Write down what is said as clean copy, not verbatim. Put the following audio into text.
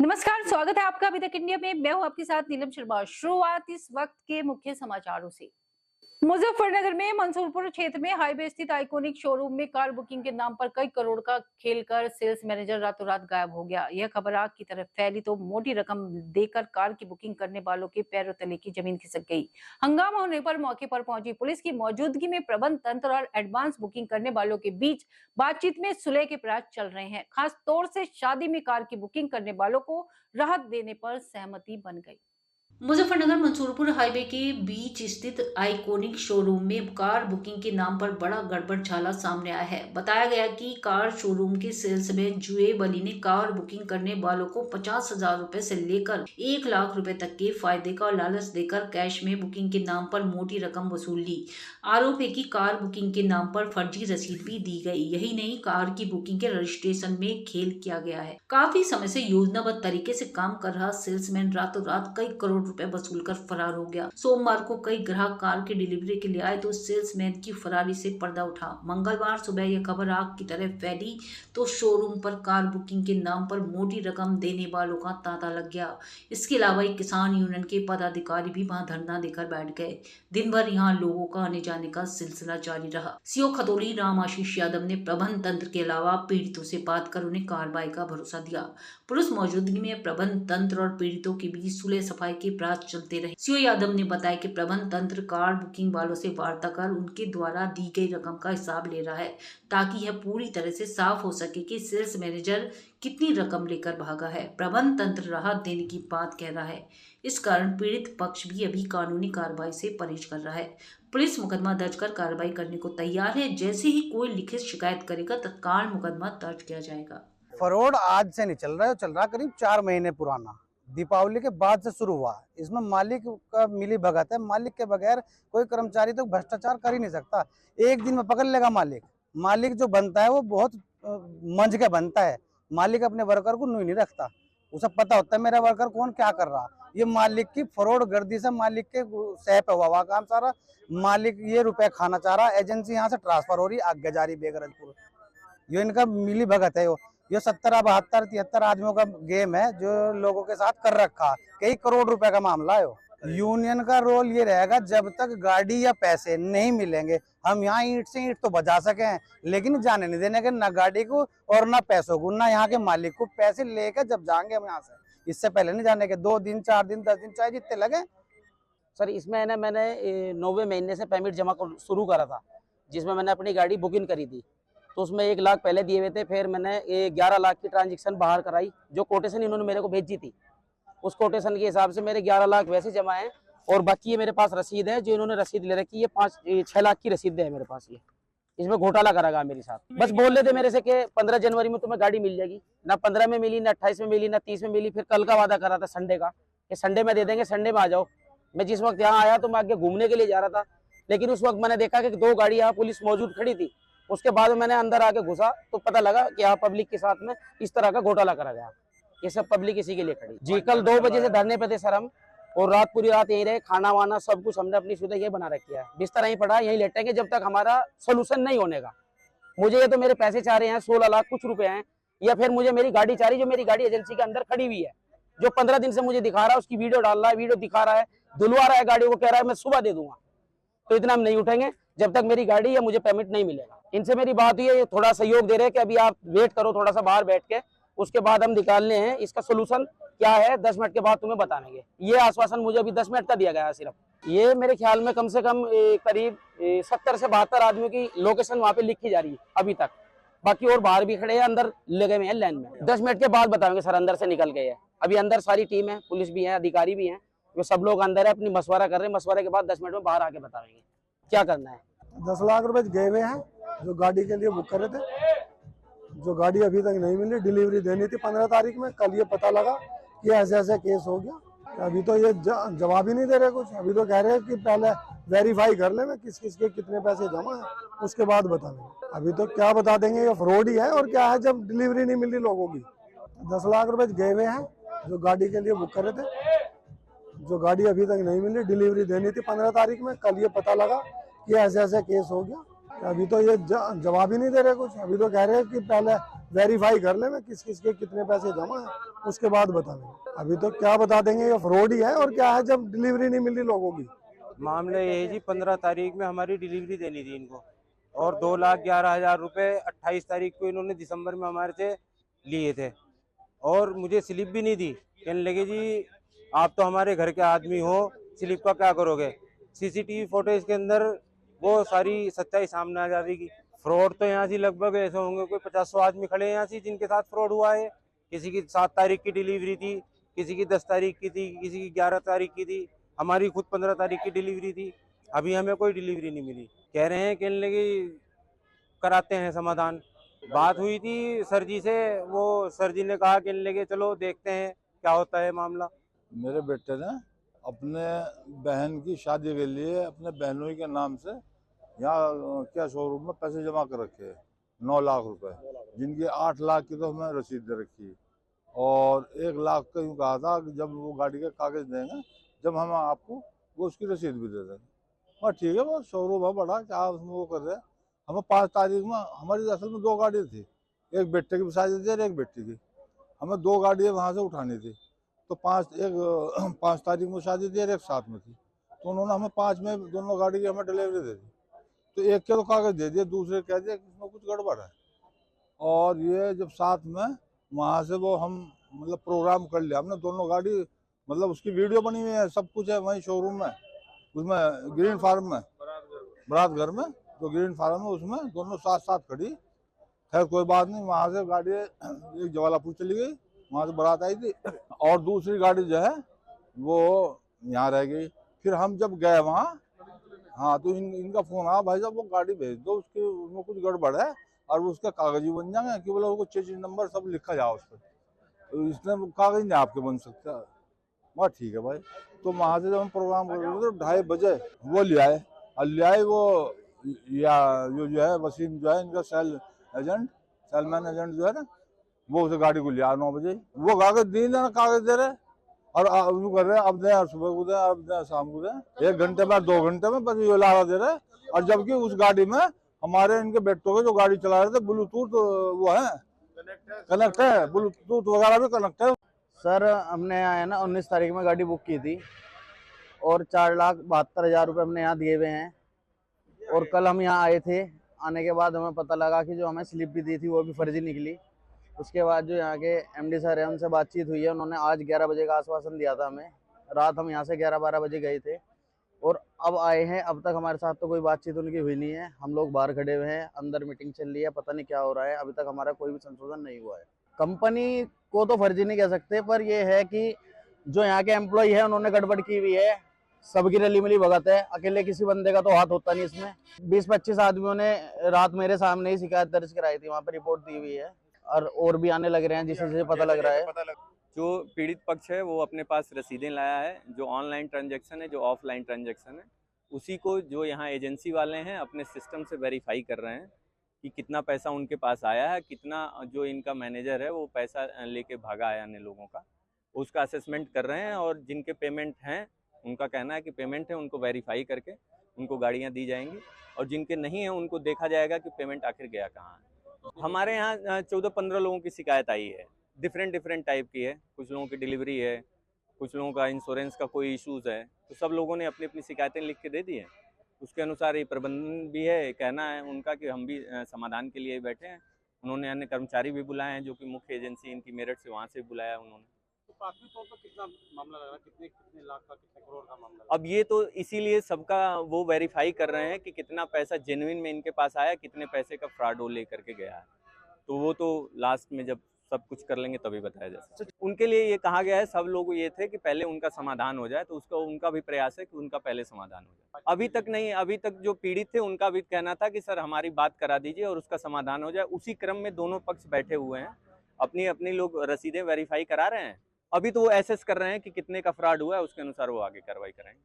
नमस्कार, स्वागत है आपका अभी तक इंडिया में। मैं हूं आपके साथ नीलम शर्मा। शुरुआत इस वक्त के मुख्य समाचारों से। मुजफ्फरनगर में मंसूरपुर क्षेत्र में हाईवे स्थित आइकॉनिक शोरूम में कार बुकिंग के नाम पर कई करोड़ का खेल कर सेल्स मैनेजर रातों रात गायब हो गया। यह खबर आग की तरफ फैली तो मोटी रकम देकर कार की बुकिंग करने वालों के पैरों तले की जमीन खिसक गई। हंगामा होने पर मौके पर पहुंची पुलिस की मौजूदगी में प्रबंध तंत्र और एडवांस बुकिंग करने वालों के बीच बातचीत में सुलह के प्रयास चल रहे हैं। खास तौर से शादी में कार की बुकिंग करने वालों को राहत देने पर सहमति बन गई। मुजफ्फरनगर मंसूरपुर हाईवे के बीच स्थित आइकॉनिक शोरूम में कार बुकिंग के नाम पर बड़ा गड़बड़झाला सामने आया है। बताया गया कि कार शोरूम के सेल्समैन जुएब अली ने कार बुकिंग करने वालों को 50,000 रुपए से लेकर 1 लाख रुपए तक के फायदे का लालच देकर कैश में बुकिंग के नाम पर मोटी रकम वसूल ली। आरोप है कि कार बुकिंग के नाम पर फर्जी रसीद भी दी गई। यही नहीं, कार की बुकिंग के रजिस्ट्रेशन में खेल किया गया है। काफी समय से योजनाबद्ध तरीके से काम कर रहा सेल्समैन रातों रात कई करोड़ रुपए वसूल कर फरार हो गया। सोमवार को कई ग्राहक कार की डिलीवरी के लिए आए तो सेल्समैन की फरारी से पर्दा उठा। मंगलवार सुबह यह खबर आग की तरह फैली तो शोरूम पर कार बुकिंग के नाम पर मोटी रकम देने वालों का तांता लग गया। इसके अलावा एक किसान यूनियन के पदाधिकारी भी वहां धरना देकर बैठ गए। दिन भर यहाँ लोगों का आने जाने का सिलसिला जारी रहा। सीओ खतौली राम आशीष यादव ने प्रबंध तंत्र के अलावा पीड़ितों से बात कर उन्हें कार्रवाई का भरोसा दिया। पुलिस मौजूदगी में प्रबंध तंत्र और पीड़ितों के बीच सुलह सफाई के प्रयास चलते रहे। सीओ यादव ने बताया कि प्रबंध तंत्र कार बुकिंग वालों से वार्ता कर उनके द्वारा दी गई रकम का हिसाब ले रहा है ताकि यह पूरी तरह से साफ हो सके कि सेल्स मैनेजर कितनी रकम लेकर भागा है। प्रबंध तंत्र राहत देने की बात कह रहा है। इस कारण पीड़ित पक्ष भी अभी कानूनी कार्रवाई से परहेज कर रहा है। पुलिस मुकदमा दर्ज कर कार्रवाई करने को तैयार है। जैसे ही कोई लिखित शिकायत करेगा तत्काल मुकदमा दर्ज किया जाएगा। फ्रॉड आज से नहीं चल रहा है, चल रहा करीब 4 महीने पुराना। दीपावली के बाद से शुरू हुआ। इसमें मालिक का मिली भगत है। मालिक के बगैर कोई कर्मचारी तो भ्रष्टाचार कर ही नहीं सकता। एक दिन में पकड़ लेगा मालिक। मालिक जो बनता है वो बहुत मंझ के बनता है। मालिक अपने वर्कर को नहीं रखता। उसे पता होता है मेरा वर्कर कौन क्या कर रहा। ये मालिक की फ्रॉड गर्दी से मालिक के सह पे हुआ काम सारा। मालिक ये रुपए खाना चाह रहा। एजेंसी यहाँ से ट्रांसफर हो रही आज्ञाजारी बेगरजपुर। ये इनका मिली भगत है। ये 70, 72, 73 आदमियों का गेम है जो लोगों के साथ कर रखा। कई करोड़ रुपए का मामला है। यूनियन का रोल ये रहेगा, जब तक गाड़ी या पैसे नहीं मिलेंगे हम यहाँ ईंट से ईंट तो बजा सके, लेकिन जाने नहीं देने के, ना गाड़ी को और ना पैसों को, ना यहाँ के मालिक को। पैसे लेकर जब जाएंगे हम यहाँ से, इससे पहले नहीं जाने के। 2 दिन 4 दिन 10 दिन चाहे जितने लगे। सर, इसमें ना मैंने 9वें महीने से पेमेंट जमा शुरू करा था, जिसमें मैंने अपनी गाड़ी बुकिंग करी थी। तो उसमें 1 लाख पहले दिए हुए थे। फिर मैंने 11 लाख की ट्रांजेक्शन बाहर कराई, जो कोटेशन इन्होंने मेरे को भेजी थी। उस कोटेशन के हिसाब से मेरे 11 लाख वैसे जमा है। और बाकी ये मेरे पास रसीद है, जो इन्होंने रसीद ले रखी है। 6 लाख की रसीद है मेरे पास। ये इसमें घोटाला करा मेरे साथ। बस बोल रहे थे मेरे से कि 15 जनवरी में तुम्हें गाड़ी मिल जाएगी। ना 15 में मिली, ना 28 में मिली, ना 30 में मिली। फिर कल का वादा करा था संडे का, कि संडे में दे देंगे, संडे में आ जाओ। मैं जिस वक्त यहाँ आया तो मैं आगे घूमने के लिए जा रहा था, लेकिन उस वक्त मैंने देखा कि 2 गाड़ी यहाँ पुलिस मौजूद खड़ी थी। उसके बाद मैंने अंदर आके घुसा तो पता लगा कि यहाँ पब्लिक के साथ में इस तरह का घोटाला करा गया। ये सब पब्लिक इसी के लिए खड़ी जी। कल 2 बजे से धरने पे थे सर हम, और रात पूरी रात यहीं रहे। खाना वाना सब कुछ हमने अपनी सुविधा ये बना रखी है। बिस्तर यहीं पड़ा, यहीं लेटेंगे जब तक हमारा सोल्यूशन नहीं होने का। मुझे ये तो मेरे पैसे चाह रहे हैं, 16 लाख कुछ रुपए हैं, या फिर मुझे मेरी गाड़ी चाह रही, जो मेरी गाड़ी एजेंसी के अंदर खड़ी हुई है, जो 15 दिन से मुझे दिखा रहा है। उसकी वीडियो डाल रहा है, वीडियो दिखा रहा है, धुलवा रहा है गाड़ी को, कह रहा है मैं सुबह दे दूंगा। तो इतना हम नहीं उठेंगे जब तक मेरी गाड़ी या मुझे पेमेंट नहीं मिलेगा। इनसे मेरी बात हुई है, ये थोड़ा सहयोग दे रहे हैं कि अभी आप वेट करो थोड़ा सा बाहर बैठ के, उसके बाद हम निकालने हैं इसका सोल्यूशन क्या है। 10 मिनट के बाद तुम्हें बताएंगे। ये आश्वासन मुझे अभी 10 मिनट का दिया गया है सिर्फ। ये मेरे ख्याल में कम से कम करीब 70 से 72 आदमियों की लोकेशन वहाँ पे लिखी जा रही है अभी तक। बाकी और बाहर भी खड़े हैं, अंदर लगे हुए हैं लाइन में। 10 मिनट के बाद बताएंगे सर। अंदर से निकल गए हैं, अभी अंदर सारी टीम है, पुलिस भी है, अधिकारी भी हैं, वो सब लोग अंदर है, अपनी मशवरा कर रहे हैं। मशवरे के बाद 10 मिनट में बाहर आके बताएंगे क्या करना है। 10 लाख रुपए गए हुए हैं, जो गाड़ी के लिए बुक कर रहे थे, जो गाड़ी अभी तक नहीं मिली। डिलीवरी देनी थी 15 तारीख में। कल ये पता लगा कि ऐसे ऐसे केस हो गया। अभी तो ये जवाब ही नहीं दे रहे कुछ। अभी तो कह रहे हैं कि पहले वेरीफाई कर ले, किस किस के कितने पैसे जमा है, उसके बाद बता देंगे। अभी तो क्या बता देंगे, ये फ्रॉड ही है और क्या है, जब डिलीवरी नहीं मिल रही लोगों की। 10 लाख रुपए गए हुए हैं, जो गाड़ी के लिए बुक कर रहे थे, जो गाड़ी अभी तक नहीं मिली। डिलीवरी देनी थी 15 तारीख में। कल ये पता लगा कि ऐसे ऐसे केस हो गया। अभी तो ये जवाब ही नहीं दे रहे कुछ। अभी तो कह रहे हैं कि पहले वेरीफाई कर ले मैं किस किस के कितने पैसे जमा है, उसके बाद बता देंगे। अभी तो क्या बता देंगे, ये फ्रॉड ही है और क्या है जब डिलीवरी नहीं मिल रही लोगों की। मामला ये है जी, 15 तारीख में हमारी डिलीवरी देनी थी इनको, और 2,11,000 रुपये 28 तारीख को इन्होंने दिसंबर में हमारे से लिए थे, और मुझे स्लिप भी नहीं दी। कहने लगे जी आप तो हमारे घर के आदमी हो, स्लिप का क्या करोगे। सीसीटीवी फुटेज के अंदर वो सारी सच्चाई सामने आ जाएगी। फ्रॉड तो यहाँ से लगभग ऐसे होंगे कोई 50-100 आदमी खड़े हैं यहाँ से जिनके साथ फ्रॉड हुआ है। किसी की 7 तारीख की डिलीवरी थी, किसी की 10 तारीख की थी, किसी की 11 तारीख की थी, हमारी खुद 15 तारीख की डिलीवरी थी। अभी हमें कोई डिलीवरी नहीं मिली। कह रहे हैं कहने लगे कराते हैं समाधान। बात हुई थी सर जी से, वो सर जी ने कहा कहने लगे चलो देखते हैं क्या होता है मामला। मेरे बेटे ने अपने बहन की शादी के लिए अपने बहनोई के नाम से यहाँ क्या शोरूम में पैसे जमा कर रखे हैं 9 लाख रुपए, जिनकी 8 लाख की तो हमें रसीद दे रखी है, और 1 लाख का यूँ कहा था कि जब वो गाड़ी के कागज देंगे जब हम आपको वो उसकी रसीद भी दे देंगे। हाँ ठीक है, वो शोरूम है बड़ा, क्या उसमें वो कर रहे हैं। हमें 5 तारीख में हमारी असल में 2 गाड़ी थी, एक बेटे की शादी थी और एक बेटी की। हमें 2 गाड़ियाँ वहाँ से उठानी थी, तो 5 तारीख में शादी थी और एक साथ में थी, तो उन्होंने हमें 5 में दोनों गाड़ी की हमें डिलीवरी दे दी। तो एक के तो कागज दे दिए, दूसरे कह दिया कि इसमें कुछ गड़बड़ है। और ये जब साथ में वहाँ से वो हम मतलब प्रोग्राम कर लिया हमने, दोनों गाड़ी मतलब उसकी वीडियो बनी हुई है, सब कुछ है वहीं शोरूम में, उसमें ग्रीन फार्म में, बारात घर में जो ग्रीन फार्म है उसमें दोनों साथ साथ खड़ी। खैर कोई बात नहीं, वहाँ से गाड़ी एक जवालापुर चली गई, वहाँ से बारात आई थी, और दूसरी गाड़ी जो है वो यहाँ रह गई। फिर हम जब गए वहाँ, हाँ तो इनका फोन आया, भाई साहब वो गाड़ी भेज दो, उसके उसमें कुछ गड़बड़ है और उसका कागज ही बन जाएंगे कि बोले उसको चेंज नंबर सब लिखा जाओ उस पर, तो इसने कागज नहीं आपके बन सकता। वहाँ ठीक है भाई। तो वहाँ से जब हम प्रोग्राम कर रहे थे तो 2:30 बजे वो ले आए, और ले आए वो या जो है वसीम जो है इनका सेलमैन एजेंट जो है ना, वो उस गाड़ी को लिया 9 बजे। वो कागज दी ना, कागज दे रहे और कर रहे अब दे, सुबह को दे, अब दे, शाम को दे, 1 घंटे में 2 घंटे में बस ये लारा दे रहे। और जबकि उस गाड़ी में हमारे इनके बेटों के जो गाड़ी चला रहे थे ब्लूटूथ वो है कनेक्ट है, ब्लूटूथ वगैरह भी कनेक्ट है। सर हमने यहाँ ना 19 तारीख में गाड़ी बुक की थी और 4,72,000 रुपये हमने यहाँ दिए हुए हैं। और कल हम यहाँ आए थे, आने के बाद हमें पता लगा कि जो हमें स्लिप भी दी थी वो भी फर्जी निकली। उसके बाद जो यहाँ के एमडी सर है उनसे बातचीत हुई है, उन्होंने आज 11 बजे का आश्वासन दिया था हमें। रात हम यहाँ से 11-12 बजे गए थे और अब आए हैं। अब तक हमारे साथ तो कोई बातचीत उनकी हुई नहीं है। हम लोग बाहर खड़े हुए हैं, अंदर मीटिंग चल रही है, पता नहीं क्या हो रहा है। अभी तक हमारा कोई भी संशोधन नहीं हुआ है। कंपनी को तो फर्जी नहीं कह सकते, पर यह है कि जो यहाँ के एम्प्लॉय है उन्होंने गड़बड़ की हुई है। सबकी रली मिली भगत है, अकेले किसी बंदे का तो हाथ होता नहीं इसमें। 20-25 आदमियों ने रात मेरे सामने ही शिकायत दर्ज कराई थी, वहाँ पर रिपोर्ट दी हुई है और भी आने लग रहे हैं जिससे पता लग रहा है। जो पीड़ित पक्ष है वो अपने पास रसीदें लाया है, जो ऑनलाइन ट्रांजैक्शन है, जो ऑफलाइन ट्रांजैक्शन है, उसी को जो यहाँ एजेंसी वाले हैं अपने सिस्टम से वेरीफाई कर रहे हैं कि कितना पैसा उनके पास आया है, कितना जो इनका मैनेजर है वो पैसा लेके भागा है अन्य लोगों का, उसका असेसमेंट कर रहे हैं। और जिनके पेमेंट हैं उनका कहना है कि पेमेंट है, उनको वेरीफाई करके उनको गाड़ियाँ दी जाएंगी, और जिनके नहीं हैं उनको देखा जाएगा कि पेमेंट आखिर गया कहाँ है। हमारे यहाँ 14-15 लोगों की शिकायत आई है, डिफरेंट टाइप की है। कुछ लोगों की डिलीवरी है, कुछ लोगों का इंश्योरेंस का कोई इश्यूज़ है, तो सब लोगों ने अपनी अपनी शिकायतें लिख के दे दी हैं। उसके अनुसार ये प्रबंधन भी है, कहना है उनका कि हम भी समाधान के लिए बैठे हैं। उन्होंने अन्य कर्मचारी भी बुलाए हैं, जो कि मुख्य एजेंसी इनकी मेरठ से, वहाँ से बुलाया उन्होंने। तो प्राथमिक तौर पर कितना मामला लग रहा है, कितने लाख का, कितने करोड़ का मामला? अब ये तो इसीलिए सबका वो वेरीफाई कर रहे हैं कि कितना पैसा जेन्युइन में इनके पास आया, कितने पैसे का फ्रॉड वो लेकर के गया है। तो वो तो लास्ट में जब सब कुछ कर लेंगे तभी बताया जा सकता है। उनके लिए ये कहा गया है, सब लोग ये थे कि पहले उनका समाधान हो जाए, तो उसका उनका भी प्रयास है कि उनका पहले समाधान हो जाए। अभी तक नहीं, अभी तक जो पीड़ित थे उनका भी कहना था कि सर हमारी बात करा दीजिए और उसका समाधान हो जाए। उसी क्रम में दोनों पक्ष बैठे हुए हैं, अपनी अपनी लोग रसीदें वेरीफाई करा रहे हैं। अभी तो वो एसेस कर रहे हैं कि कितने का फ्रॉड हुआ है, उसके अनुसार वो आगे कार्रवाई करेंगे।